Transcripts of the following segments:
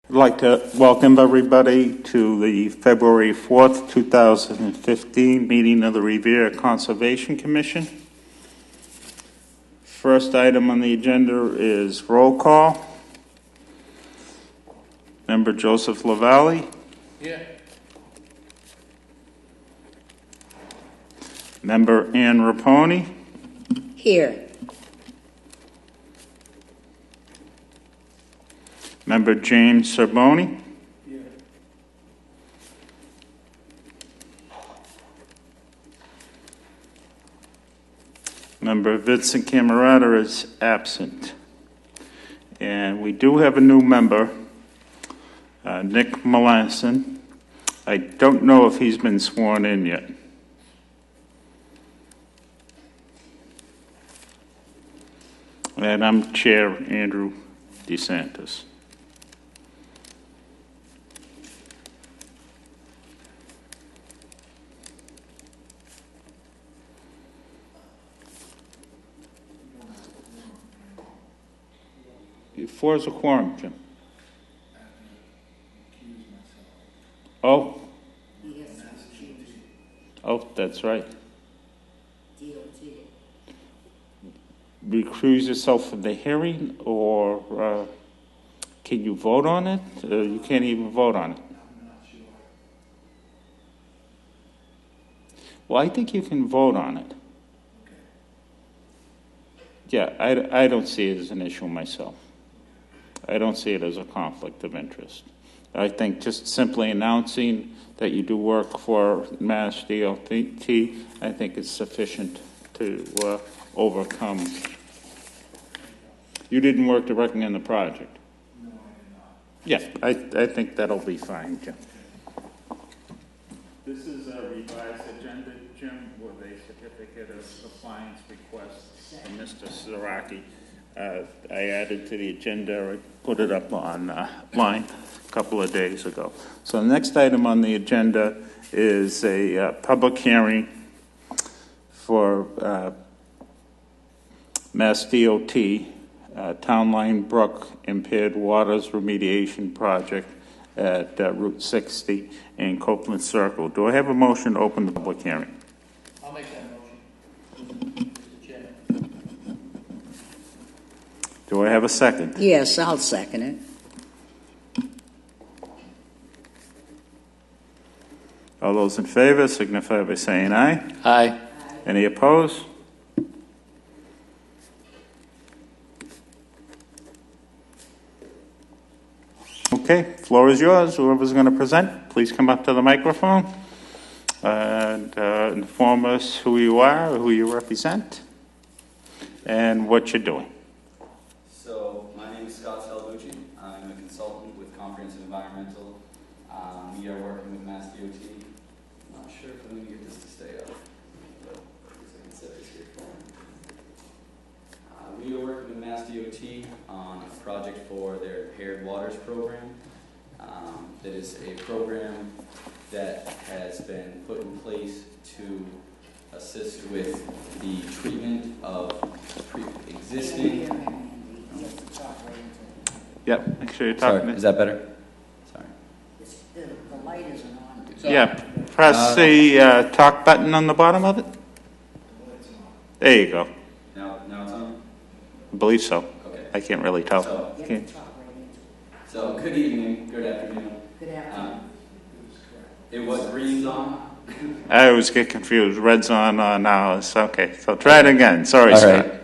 I'd like to welcome everybody to the February 4th, 2015 meeting of the Revere Conservation Commission. First item on the agenda is roll call. Member Joseph LaValle. Here. Member Ann Raponi. Here. Member James Serboni. Here. Member Vincent Camerata is absent. And we do have a new member, Nick Melanson. I don't know if he's been sworn in yet. And I'm Chair Andrew DeSantis. Four is a quorum, Jim. Oh. Oh, that's right. Recuse yourself from the hearing, or can you vote on it? You can't even vote on it. Well, I think you can vote on it. Yeah, I don't see it as an issue myself. I don't see it as a conflict of interest. I think just simply announcing that you do work for Massdot, I think is sufficient to overcome. You didn't work directly on the project? No, I did not. Yeah, I think that'll be fine, Jim. This is a revised agenda, Jim, with a certificate of compliance request from Mr. Zaraki. I added to the agenda, I put it up on line a couple of days ago. So the next item on the agenda is a public hearing for Massdot, Townline Brooke Impaired Waters Remediation Project at Route 60 and Copeland Circle. Do I have a motion to open the public hearing? I'll make that motion. Mr. Chairman. Do I have a second? Yes, I'll second it. All those in favor signify by saying aye. Aye. Any opposed? Okay, floor is yours. Whoever's going to present, please come up to the microphone and inform us who you are, who you represent, and what you're doing. So, my name is Scott Salvucci. I'm a consultant with Comprehensive Environmental. We are working with Massdot. I'm not sure if I'm going to get this to stay up, but I can set this here for me. We are working with Massdot on a project for their Impaired Waters program. That is a program that has been put in place to assist with the treatment of existing. Yep, make sure you're talking. Sorry, is that better? Sorry. The light isn't on. Yeah, press the talk button on the bottom of it. There you go. Now it's on? I believe so. Okay. I can't really tell. So good evening, good afternoon. Good afternoon. It was green's on. I always get confused. Red's on now. It's okay. So try it again. Sorry, All Scott. right.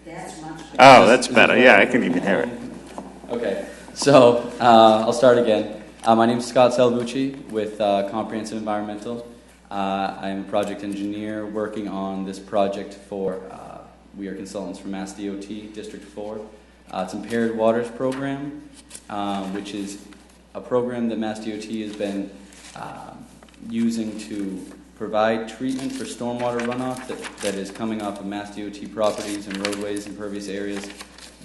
That's much better. Oh, that's better. Yeah, I can even hear it. Okay, so I'll start again. My name is Scott Salvucci with Comprehensive Environmental. I'm a project engineer working on this project for, we are consultants for Massdot, District 4. It's Impaired Waters Program, which is a program that Massdot has been using to provide treatment for stormwater runoff that is coming off of Massdot properties and roadways and impervious areas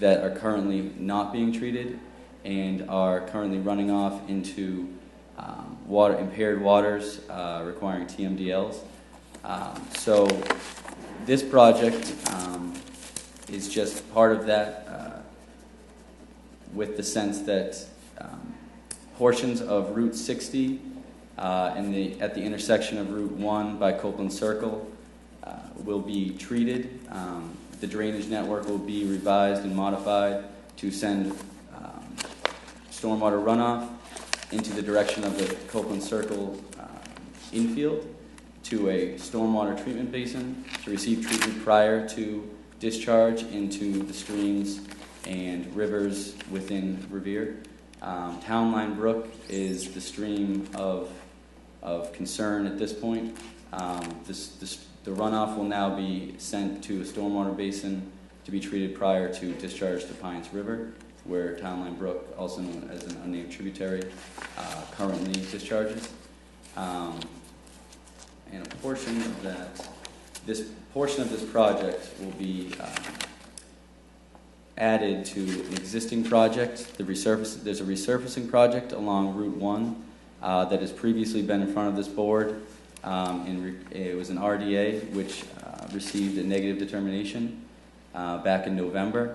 that are currently not being treated and are currently running off into impaired waters requiring Tmdls. So this project is just part of that with the sense that portions of Route 60 at the intersection of Route 1 by Copeland Circle will be treated. The drainage network will be revised and modified to send stormwater runoff into the direction of the Copeland Circle infield to a stormwater treatment basin to receive treatment prior to discharge into the streams and rivers within Revere. Townline Brook is the stream of concern at this point. The runoff will now be sent to a stormwater basin to be treated prior to discharge to Pines River, where Townline Brook, also known as an unnamed tributary, currently discharges. And a portion of this project will be added to an existing project. There's a resurfacing project along Route 1 that has previously been in front of this board. It was an RDA which received a negative determination back in November.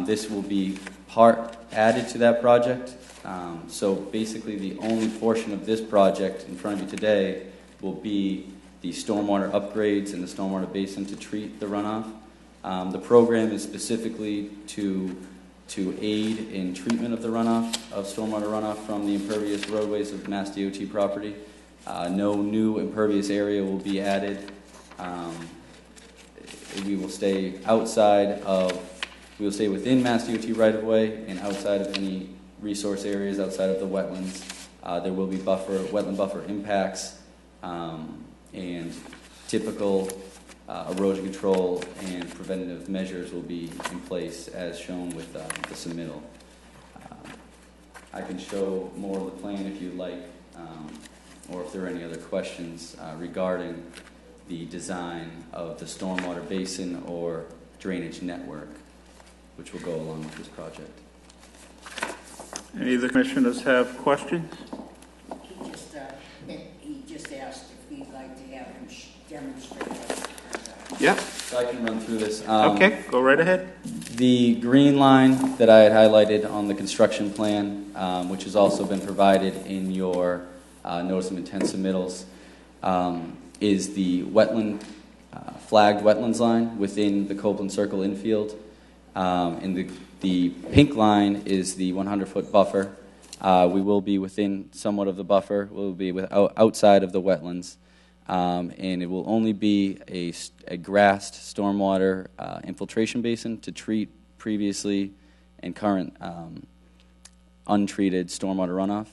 This will be part added to that project. So basically the only portion of this project in front of you today will be the stormwater upgrades in the stormwater basin to treat the runoff. The program is specifically to aid in treatment of the runoff, of stormwater runoff from the impervious roadways of Mass DOT property. No new impervious area will be added. We will stay within Mass DOT right-of-way and outside of any resource areas outside of the wetlands. There will be wetland buffer impacts, and typical erosion control and preventative measures will be in place as shown with the submittal. I can show more of the plan if you'd like, or if there are any other questions regarding the design of the stormwater basin or drainage network, which will go along with this project. Any of the commissioners have questions? He just asked if we'd like to have him demonstrate that. Yep. So I can run through this. Okay, go right ahead. The green line that I had highlighted on the construction plan, which has also been provided in your notice of intent submittals, is the flagged wetlands line within the Copeland Circle infield. And the pink line is the 100-foot buffer. We will be within somewhat of the buffer. We'll be outside of the wetlands. And it will only be a grassed stormwater infiltration basin to treat previously and current untreated stormwater runoff.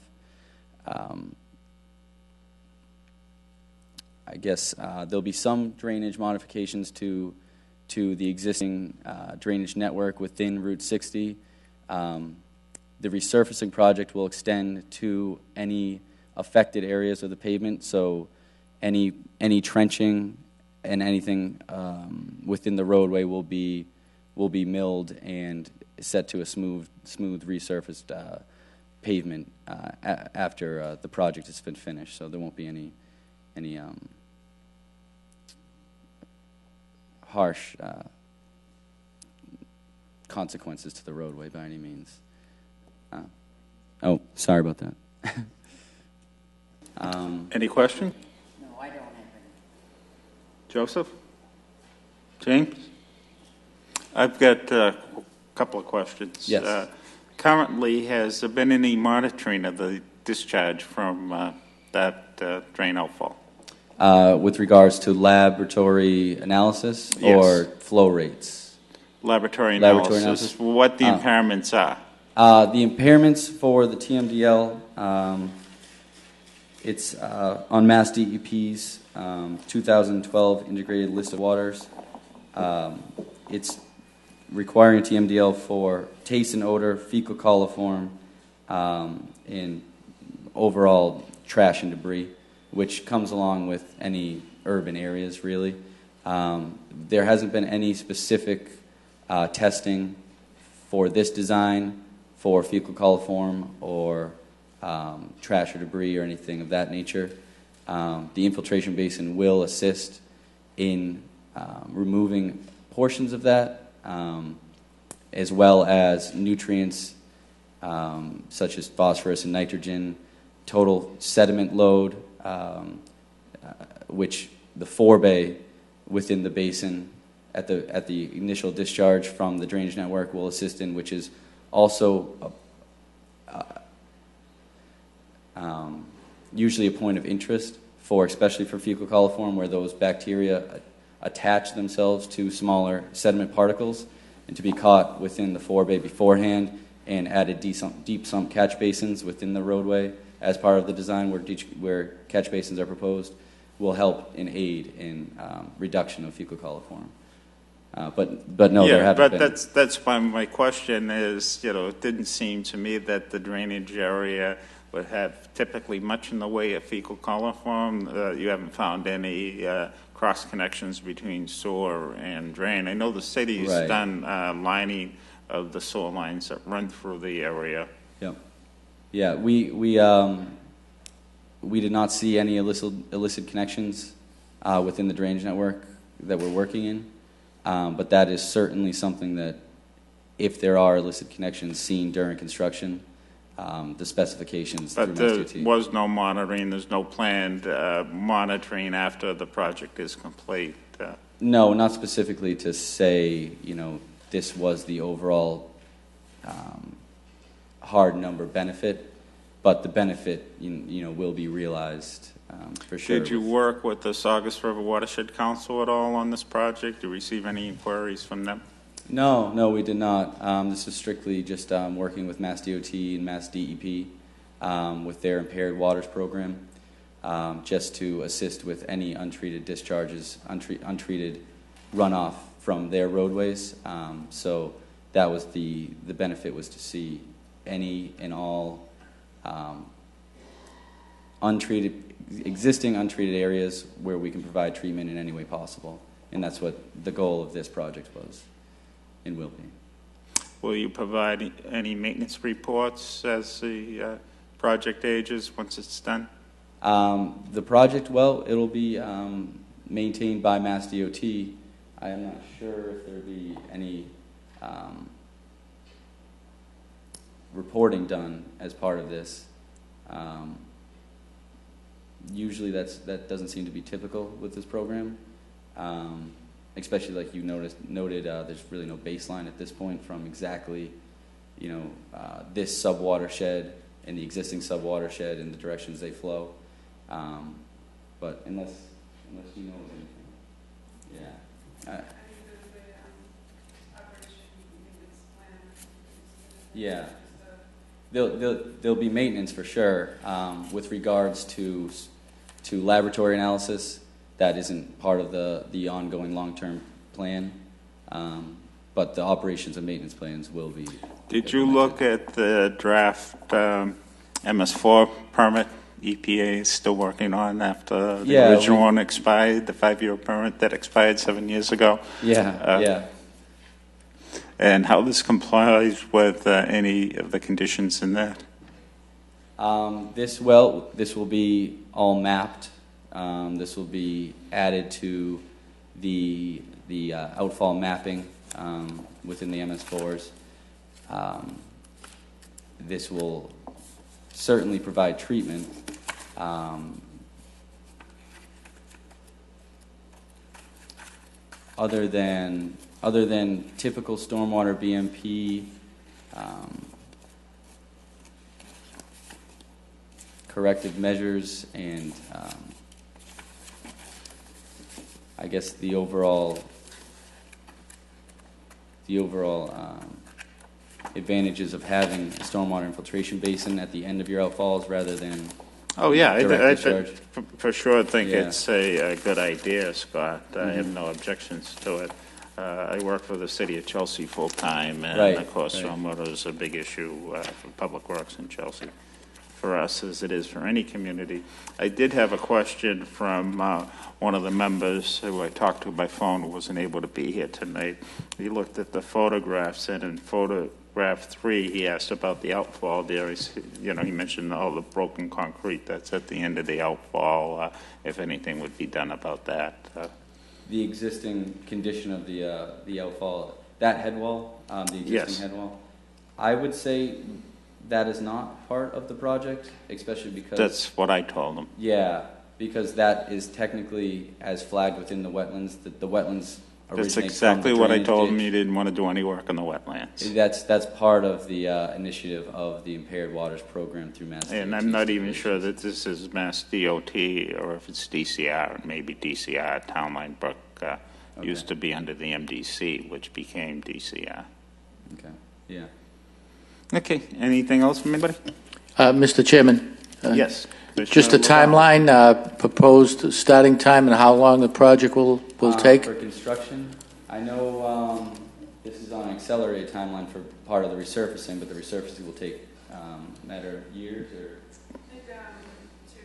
I guess there'll be some drainage modifications to the existing drainage network within Route 60. The resurfacing project will extend to any affected areas of the pavement, so any trenching and anything within the roadway will be milled and set to a smooth resurfaced pavement after the project has been finished. So there won't be any harsh consequences to the roadway by any means. Oh, sorry about that. Any questions? No, I don't have any. Joseph? James? I've got a couple of questions. Yes. Currently, has there been any monitoring of the discharge from that drain outfall? With regards to laboratory analysis or flow rates? Laboratory analysis. What the impairments are? The impairments for the Tmdl, it's on Mass DEP's 2012 Integrated List of Waters. It's requiring Tmdl for taste and odor, fecal coliform, and overall trash and debris, which comes along with any urban areas, really. There hasn't been any specific testing for this design for fecal coliform or trash or debris or anything of that nature. The infiltration basin will assist in removing portions of that, as well as nutrients such as phosphorus and nitrogen, total sediment load, which the forebay within the basin at the initial discharge from the drainage network will assist in, which is also usually a point of interest especially for fecal coliform, where those bacteria attach themselves to smaller sediment particles, and to be caught within the forebay beforehand and added deep sump catch basins within the roadway as part of the design where catch basins are proposed will help and aid in reduction of fecal coliform. But no, there haven't been. That's why my question is, it didn't seem to me that the drainage area would have typically much in the way of fecal coliform. You haven't found any cross connections between sewer and drain. I know the city's done lining of the sewer lines that run through the area. Yep. Yeah, we did not see any illicit connections within the drainage network that we're working in, but that is certainly something that, if there are illicit connections seen during construction, the specifications but through there Massdot. Was no monitoring. There's no planned monitoring after the project is complete. No, not specifically to say, this was the overall hard number benefit, but the benefit, will be realized for sure. Did you work with the Saugus River Watershed Council at all on this project? Did you receive any inquiries from them? No, we did not. This is strictly just working with Massdot and MassDEP with their Impaired Waters program, just to assist with any untreated discharges, untreated runoff from their roadways. So that was the benefit, was to see any and all existing untreated areas where we can provide treatment in any way possible. And that's what the goal of this project was. And will be. Will you provide any maintenance reports as the project ages once it's done? The project, it'll be maintained by Massdot. I am not sure if there'll be any reporting done as part of this. Usually that doesn't seem to be typical with this program. Especially like you noted, there's really no baseline at this point from exactly, this subwatershed and the existing subwatershed and the directions they flow. But unless you know anything, yeah. I think there's operation maintenance plan. Yeah. There'll be maintenance for sure. With regards to laboratory analysis, that isn't part of the ongoing long-term plan, but the operations and maintenance plans will be. Did you look at the draft MS4 permit EPA is still working on after the original one expired, the 5-year permit that expired 7 years ago? Yeah. And how this complies with any of the conditions in that? This will be all mapped. This will be added to the outfall mapping within the MS4s. This will certainly provide treatment. Other than typical stormwater BMP, corrective measures, and I guess the overall advantages of having a stormwater infiltration basin at the end of your outfalls rather than I for sure think it's a good idea, Scott. I have no objections to it. I work for the city of Chelsea full time, and of course, stormwater is a big issue for public works in Chelsea, for us as it is for any community. I did have a question from one of the members who I talked to by phone who wasn't able to be here tonight. He looked at the photographs, and in photograph 3, he asked about the outfall there. He mentioned all the broken concrete that's at the end of the outfall, if anything would be done about that. The existing condition of the outfall, that head wall, the existing head wall, I would say that is not part of the project, especially because... That's what I told them. Yeah, because that is technically as flagged within the wetlands. The wetlands That's originate exactly from the what I drainage told them. ditch. You didn't want to do any work on the wetlands. That's part of the initiative of the Impaired Waters Program through Massdot. And I'm not even sure that this is Mass DOT or if it's DCR, maybe DCR. Townline Brooke used to be under the MDC, which became DCR. Okay, yeah. Okay, anything else from anybody? Mr. Chairman? Yes. Just a timeline, proposed starting time and how long the project will take? For construction, I know this is on an accelerated timeline for part of the resurfacing, but the resurfacing will take a matter of years or... I think 2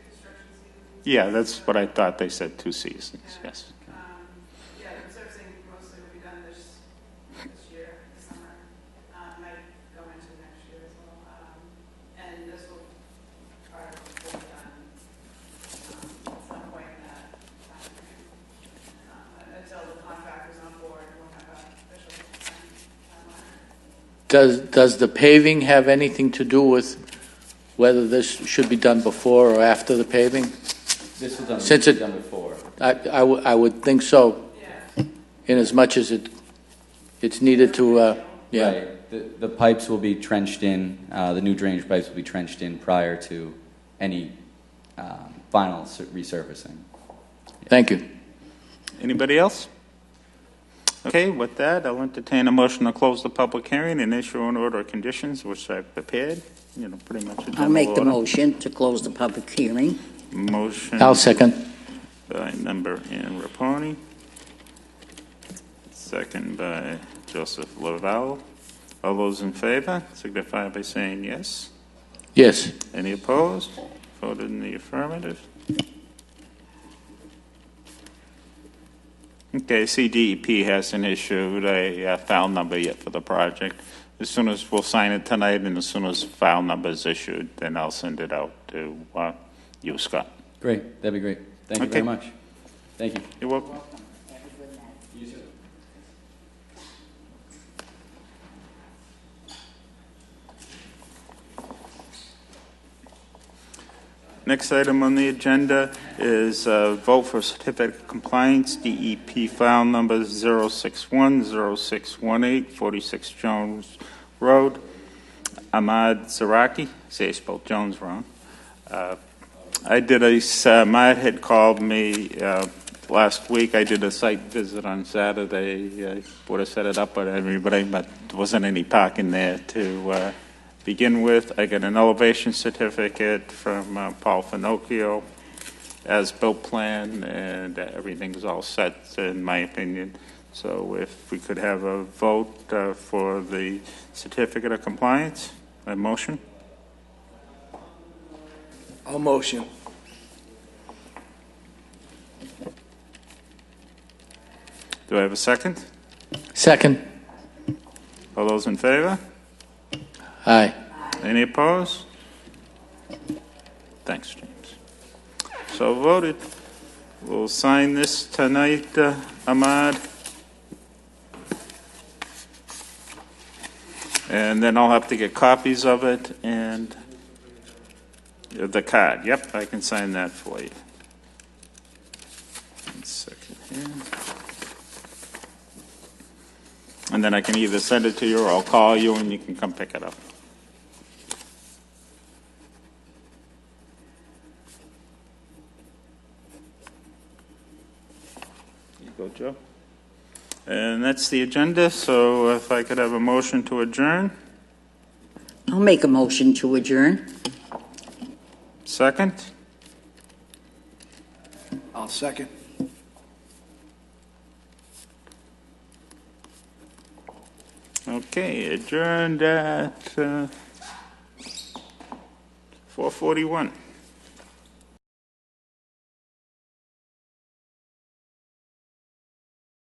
construction seasons. Yeah, that's what I thought. They said 2 seasons, yes. Yeah, the resurfacing mostly will be done this year, this summer. Might go into next year as well. And this will be done at some point in that time frame. Until the contractor's on board, we'll have an official timeline. Does the paving have anything to do with whether this should be done before or after the paving? This was done, Since it- done before. I would think so, Yeah. in as much as it's needed to, yeah. Right. The pipes will be trenched in, the new drainage pipes will be trenched in prior to any final resurfacing. Thank you. Anybody else? Okay, with that, I'll entertain a motion to close the public hearing and issue an order of conditions, which I've prepared. Pretty much a general I'll make the order. motion to close the public hearing. Motion I'll second. by member Ann Raponi. Second by Joseph Lavelle. All those in favor signify by saying yes. Yes. Any opposed? Voted in the affirmative. Okay, CDEP hasn't issued a file number yet for the project. As soon as we'll sign it tonight, and as soon as file number is issued, then I'll send it out to you, Scott. Great, that'd be great. Thank you Okay. very much. Thank you. You're welcome. You too. Next item on the agenda is vote for certificate of compliance, DEP file number 0610618, 46 Jones Road. Ahmad Zaraki, say I spelled Jones wrong. Ahmad had called me last week. I did a site visit on Saturday. I would have set it up with everybody, but there wasn't any parking there to begin with. I got an elevation certificate from Paul Finocchio, as-built plan, and everything's all set, in my opinion. So if we could have a vote for the certificate of compliance, a motion? I'll motion. Do I have a second? Second. All those in favor? Aye. Any opposed? Thanks, James. So voted. We'll sign this tonight, Ahmad. And then I'll have to get copies of it and the card. Yep, I can sign that for you. 1 second here. And then I can either send it to you or I'll call you and you can come pick it up. Here you go, Joe. And that's the agenda, so if I could have a motion to adjourn. I'll make a motion to adjourn. Second? I'll second. Okay, adjourned at 4:41.